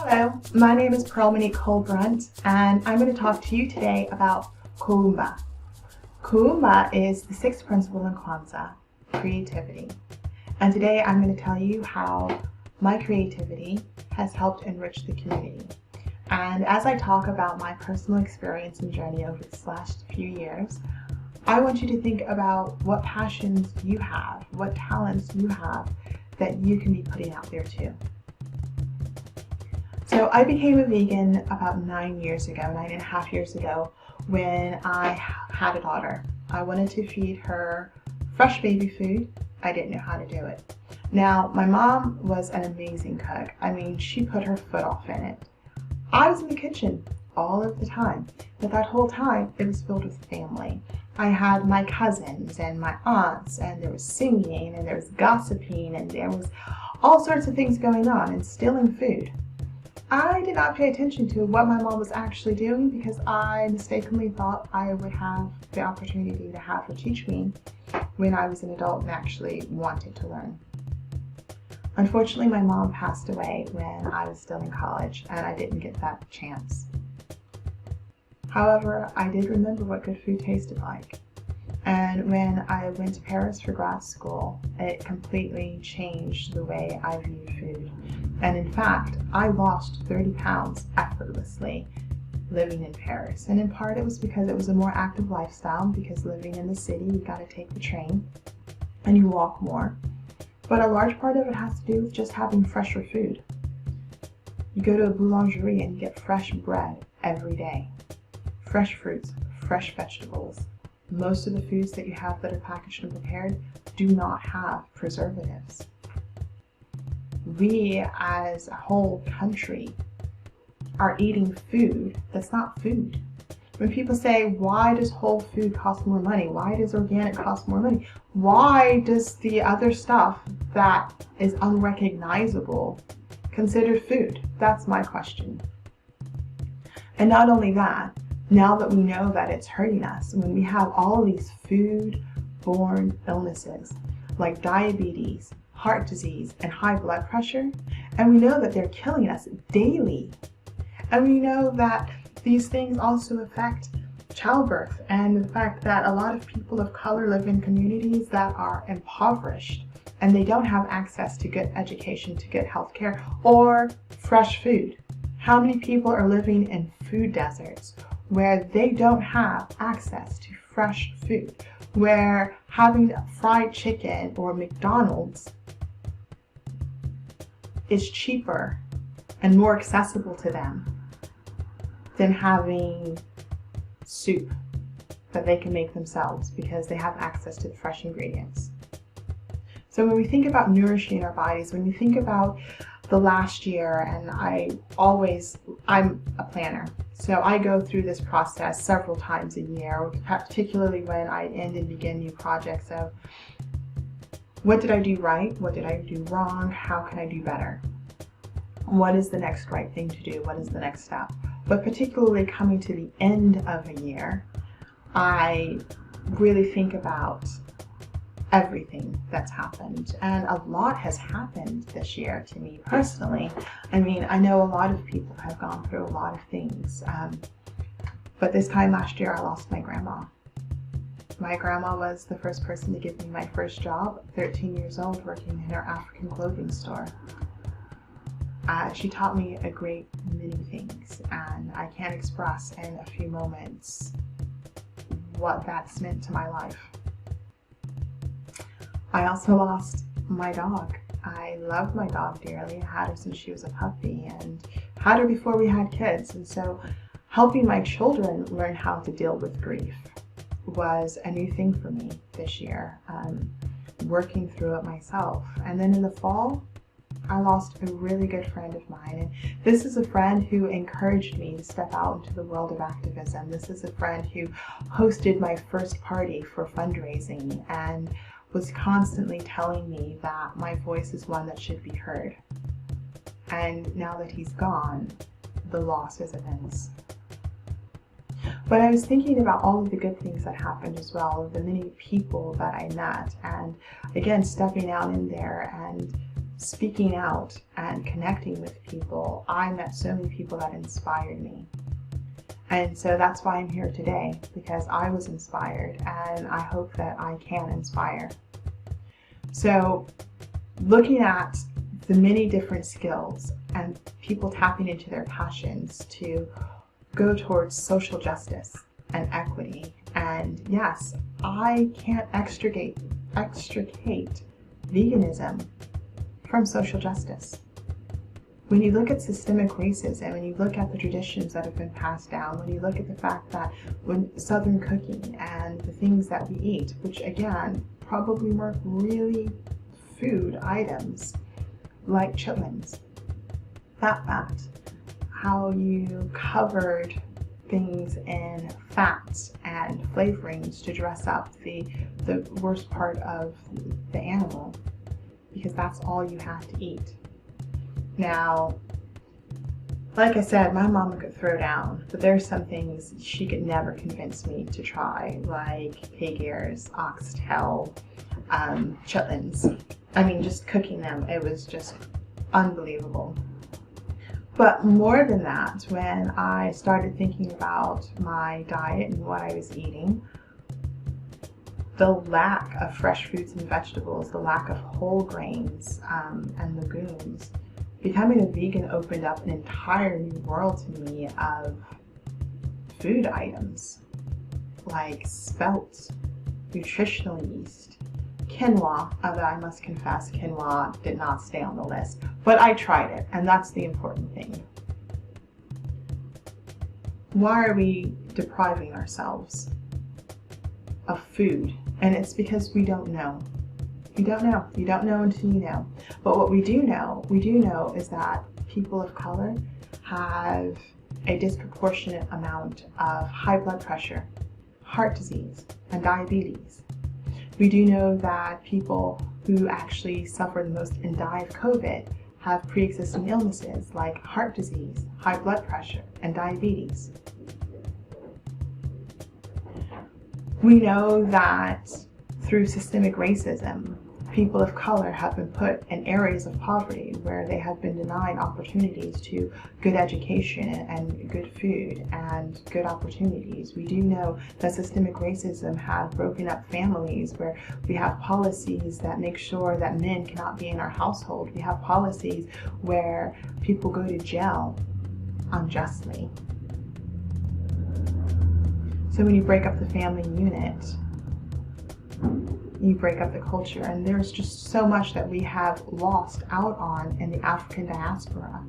Hello, my name is Pearl Monique Colbrunt, and I'm going to talk to you today about Kuumba. Kuumba is the sixth principle in Kwanzaa, creativity. And today I'm going to tell you how my creativity has helped enrich the community. And as I talk about my personal experience and journey over this last few years, I want you to think about what passions you have, what talents you have that you can be putting out there too. So I became a vegan about 9.5 years ago, when I had a daughter. I wanted to feed her fresh baby food. I didn't know how to do it. Now, my mom was an amazing cook. I mean, she put her foot off in it. I was in the kitchen all of the time, but that whole time it was filled with family. I had my cousins and my aunts, and there was singing and there was gossiping and there was all sorts of things going on and stealing food. I did not pay attention to what my mom was actually doing because I mistakenly thought I would have the opportunity to have her teach me when I was an adult and actually wanted to learn. Unfortunately, my mom passed away when I was still in college and I didn't get that chance. However, I did remember what good food tasted like. And when I went to Paris for grad school, it completely changed the way I viewed food. And in fact, I lost 30 pounds effortlessly living in Paris. And in part it was because it was a more active lifestyle, because living in the city, you gotta take the train and you walk more. But a large part of it has to do with just having fresher food. You go to a boulangerie and you get fresh bread every day. Fresh fruits, fresh vegetables. Most of the foods that you have that are packaged and prepared do not have preservatives. We as a whole country are eating food that's not food. When people say, why does whole food cost more money? Why does organic cost more money? Why does the other stuff that is unrecognizable considered food? That's my question. And not only that, now that we know that it's hurting us, when we have all these food-borne illnesses like diabetes, heart disease, and high blood pressure, and we know that they're killing us daily, and we know that these things also affect childbirth, and the fact that a lot of people of color live in communities that are impoverished and they don't have access to good education, to good health care, or fresh food. How many people are living in food deserts where they don't have access to fresh food, where having fried chicken or McDonald's is cheaper and more accessible to them than having soup that they can make themselves because they have access to the fresh ingredients. So when we think about nourishing our bodies, when we think about the last year, and I'm a planner, so I go through this process several times a year, particularly when I end and begin new projects of what did I do right, what did I do wrong, how can I do better, what is the next right thing to do, what is the next step. But particularly coming to the end of a year, I really think about everything that's happened, and a lot has happened this year to me personally. I mean, I know a lot of people have gone through a lot of things, but this time last year I lost my grandma. My grandma was the first person to give me my first job, 13 years old, working in her African clothing store. She taught me a great many things, and I can't express in a few moments what that's meant to my life. I also lost my dog. I loved my dog dearly. I had her since she was a puppy and had her before we had kids. And so helping my children learn how to deal with grief was a new thing for me this year, working through it myself. And then in the fall, I lost a really good friend of mine. And this is a friend who encouraged me to step out into the world of activism. This is a friend who hosted my first party for fundraising and was constantly telling me that my voice is one that should be heard. And now that he's gone, the loss is immense. But I was thinking about all of the good things that happened as well, the many people that I met, and again, stepping out in there and speaking out and connecting with people, I met so many people that inspired me. And so that's why I'm here today, because I was inspired, and I hope that I can inspire. So looking at the many different skills and people tapping into their passions to go towards social justice and equity. And yes, I can't extricate veganism from social justice. When you look at systemic racism, when you look at the traditions that have been passed down, when you look at the fact that when Southern cooking and the things that we eat, which again, probably weren't really food items, like chitlins, that fact, how you covered things in fats and flavorings to dress up the worst part of the animal, because that's all you have to eat. Now, like I said, my mama could throw down, but there's some things she could never convince me to try, like pig ears, oxtail, chitlins. I mean, just cooking them, it was just unbelievable. But more than that, when I started thinking about my diet and what I was eating, the lack of fresh fruits and vegetables, the lack of whole grains and legumes, becoming a vegan opened up an entire new world to me of food items like spelt, nutritional yeast, quinoa, although I must confess quinoa did not stay on the list, but I tried it, and that's the important thing. Why are we depriving ourselves of food? And it's because we don't know. You don't know. You don't know until you know. But what we do know is that people of color have a disproportionate amount of high blood pressure, heart disease, and diabetes. We do know that people who actually suffer the most and die of COVID have pre-existing illnesses like heart disease, high blood pressure, and diabetes. We know that through systemic racism, people of color have been put in areas of poverty where they have been denied opportunities to good education and good food and good opportunities. We do know that systemic racism has broken up families where we have policies that make sure that men cannot be in our household. We have policies where people go to jail unjustly. So when you break up the family unit, you break up the culture, and there's just so much that we have lost out on in the African diaspora.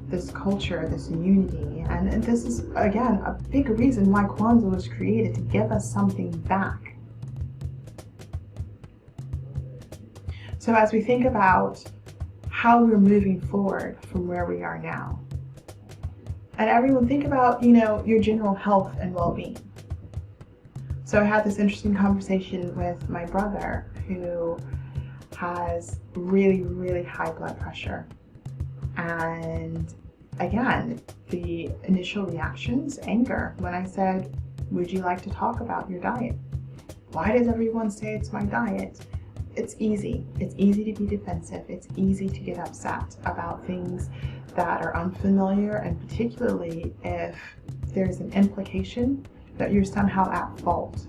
This culture, this unity, and this is, again, a big reason why Kwanzaa was created, to give us something back. So as we think about how we're moving forward from where we are now, and everyone think about, your general health and well-being. So I had this interesting conversation with my brother who has really, really high blood pressure. And again, the initial reactions, anger, when I said, would you like to talk about your diet? Why does everyone say it's my diet? It's easy. It's easy to be defensive. It's easy to get upset about things that are unfamiliar, and particularly if there's an implication that you're somehow at fault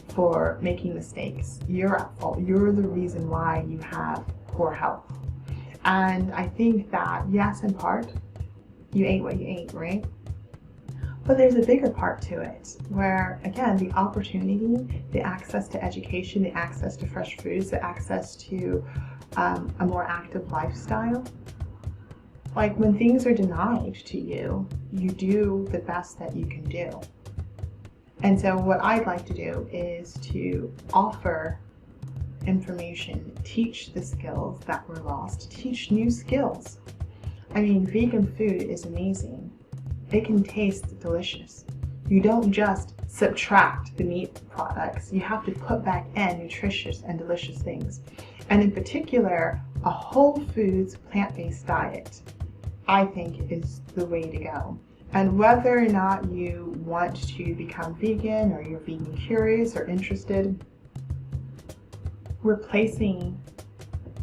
for making mistakes. You're at fault. You're the reason why you have poor health. And I think that, yes, in part, you ate what you ate, right? But there's a bigger part to it where, again, the opportunity, the access to education, the access to fresh foods, the access to a more active lifestyle. Like when things are denied to you, you do the best that you can do. And so what I'd like to do is to offer information, teach the skills that were lost, teach new skills. I mean, vegan food is amazing. It can taste delicious. You don't just subtract the meat products. You have to put back in nutritious and delicious things. And in particular, a whole foods, plant-based diet, I think, is the way to go. And whether or not you want to become vegan, or you're vegan curious or interested, replacing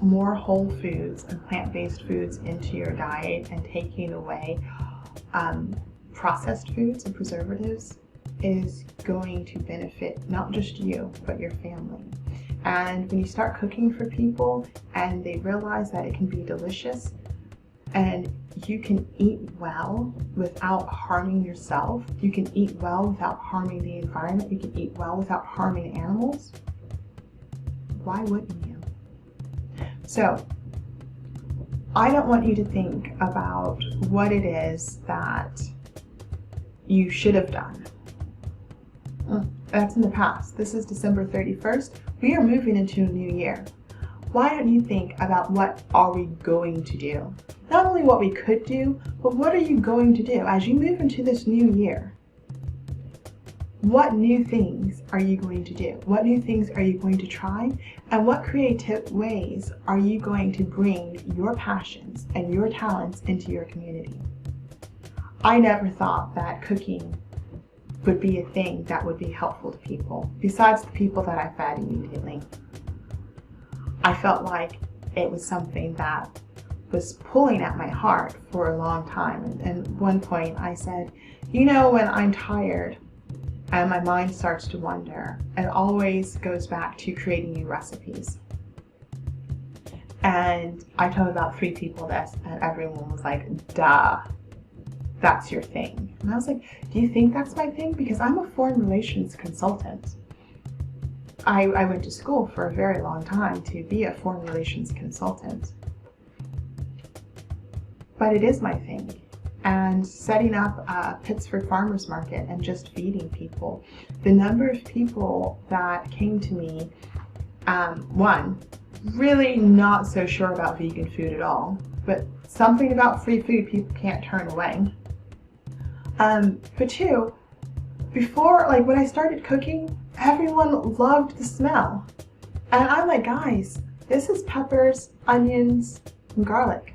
more whole foods and plant-based foods into your diet and taking away processed foods and preservatives is going to benefit not just you, but your family. And when you start cooking for people and they realize that it can be delicious and you can eat well without harming yourself, you can eat well without harming the environment, you can eat well without harming animals, why wouldn't you? So, I don't want you to think about what it is that you should have done. That's in the past. This is December 31st. We are moving into a new year. Why don't you think about what are we going to do? Not only what we could do, but what are you going to do as you move into this new year? What new things are you going to do? What new things are you going to try? And what creative ways are you going to bring your passions and your talents into your community? I never thought that cooking would be a thing that would be helpful to people, besides the people that I fed immediately. I felt like it was something that was pulling at my heart for a long time. And at one point I said, you know, when I'm tired and my mind starts to wander, it always goes back to creating new recipes. And I told about 3 people this, and everyone was like, duh, that's your thing. And I was like, do you think that's my thing? Because I'm a foreign relations consultant. I went to school for a very long time to be a foreign relations consultant. But it is my thing. And setting up a Pittsford farmers market and just feeding people. The number of people that came to me, one, really not so sure about vegan food at all, but something about free food people can't turn away. But 2, before, like when I started cooking, everyone loved the smell. And I'm like, guys, this is peppers, onions, and garlic.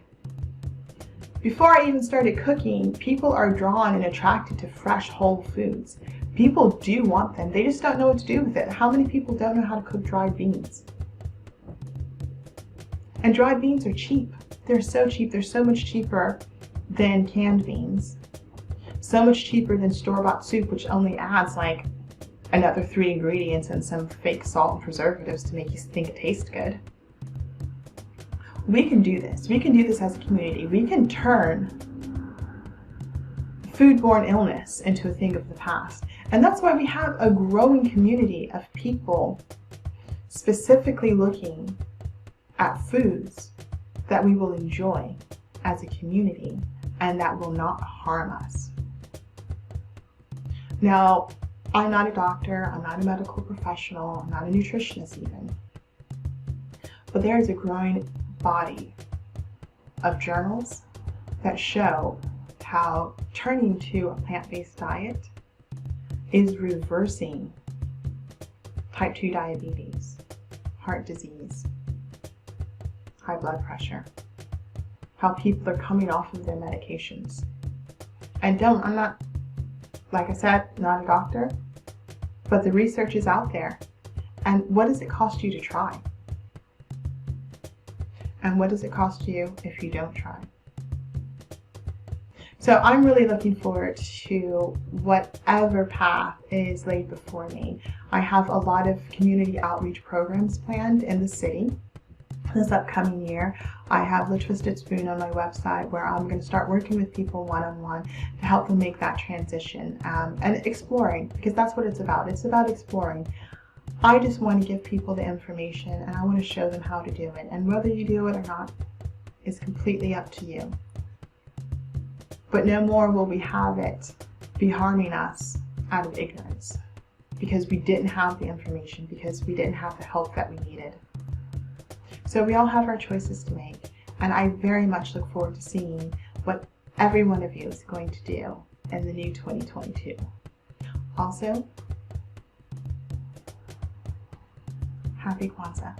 Before I even started cooking, people are drawn and attracted to fresh, whole foods. People do want them. They just don't know what to do with it. How many people don't know how to cook dried beans? And dried beans are cheap. They're so cheap. They're so much cheaper than canned beans. So much cheaper than store-bought soup, which only adds like another 3 ingredients and some fake salt and preservatives to make you think it tastes good. We can do this. We can do this as a community. We can turn foodborne illness into a thing of the past. And that's why we have a growing community of people specifically looking at foods that we will enjoy as a community and that will not harm us. Now, I'm not a doctor, I'm not a medical professional, I'm not a nutritionist even, but there is a growing body of journals that show how turning to a plant-based diet is reversing type 2 diabetes, heart disease, high blood pressure, how people are coming off of their medications. And I'm not, like I said, not a doctor, but the research is out there. And what does it cost you to try? And what does it cost you if you don't try? So I'm really looking forward to whatever path is laid before me. I have a lot of community outreach programs planned in the city this upcoming year. I have The Twisted Spoon on my website where I'm going to start working with people one-on-one to help them make that transition and exploring, because that's what it's about. It's about exploring. I just want to give people the information and I want to show them how to do it. And whether you do it or not is completely up to you. But no more will we have it be harming us out of ignorance because we didn't have the information, because we didn't have the help that we needed. So we all have our choices to make, and I very much look forward to seeing what every one of you is going to do in the new 2022. Also, happy Kwanzaa.